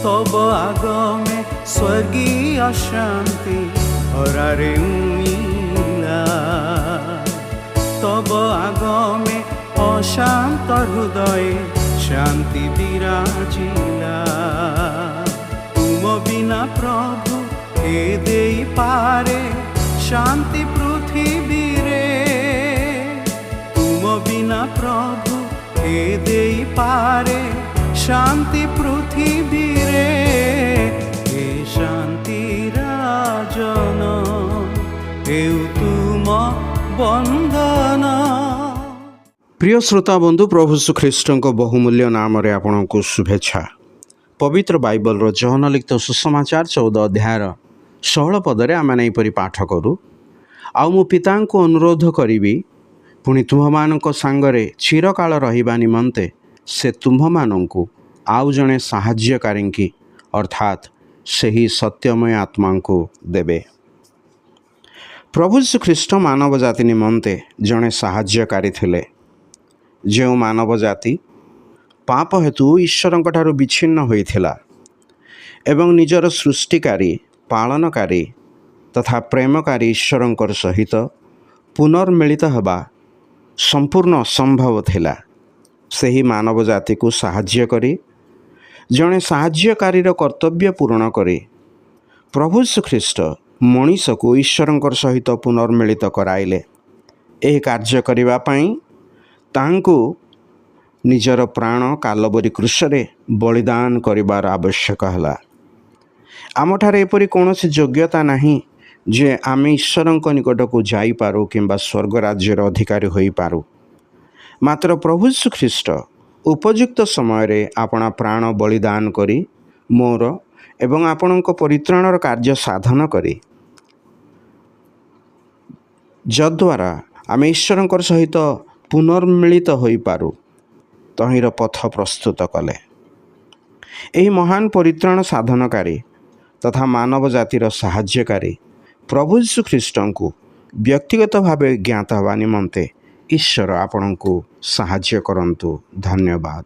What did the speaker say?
तब आगमे स्वर्गीय शांति हरारे उइला। तब आगमे अशांत हृदय शांति विराजिला। तुम बिना प्रभु के देई पारे शांति पृथ्वी रे। तुम बिना प्रभु के देई पारे शांति पृथ्वी रे। हे शांति राजन हेउ तुम बंधन। प्रिय श्रोता बंधु, प्रभु श्री ख्रीष्ट बहुमूल्य नाम रे आपको शुभेच्छा। पवित्र बाइबल जहन लिखित सुसमाचार 14 अध्यायर 16 पदरे आम यहीपरि पाठ करूँ। आउ मु पिता को अनुरोध करी पुणी तुम्भमानक सांगरे चिरकाल रहिबा निमंते से तुम्भमानंकु आउ जणे साहाय्यकारी अर्थात सही सत्यमय आत्मा को देवे। प्रभु श्री ख्रीष्ट मानव जाति निमंते जणे साहाय्यकारी थिले। जो मानव जाति पाप हेतु ईश्वरंक ठारू विच्छिन्न होइथिला एवं निजर सृष्टिकारी पालनकारी तथा प्रेमकारी ईश्वरंकर सहित पुनर्मिलित होबा संपूर्ण असंभव थिला। सही मानव जाति को साहाय्य करी जणे साहाय्यकारीर कर्तव्य पूर्ण करे प्रभु श्रीख्रीष्ट मनीष को ईश्वरंकर सहित पुनर्मिलित कराइले। एह कार्य करिबा पई तांको निजर प्राण कालबरी क्रूशरे बलिदान करिबार आवश्यक हला। आमठारे एपरि कौनसी योग्यता नहीं जे आमे ईश्वरंक निकट को जाई पारू किंबा स्वर्ग राज्यर अधिकारी होई पारू। मात्र प्रभु श्रीख्रीष्ट उपयुक्त समय रे आपणा प्राण बलिदान करी मोर एवं आपणक परित्राणर कार्य साधन करी जद्वारा आमे ईश्वरंकर सहित पुनर्मिलित होई पारू तहिर पथ प्रस्तुत कले। एही महान परित्राण साधनकारी तथा मानव जातिर साहाय्यकारी प्रभु यीशु ख्रीष्टंकु व्यक्तिगत भावे ज्ञात हवा निमंते ईश्वर आपणंकु साहाय्य करंतु। धन्यवाद।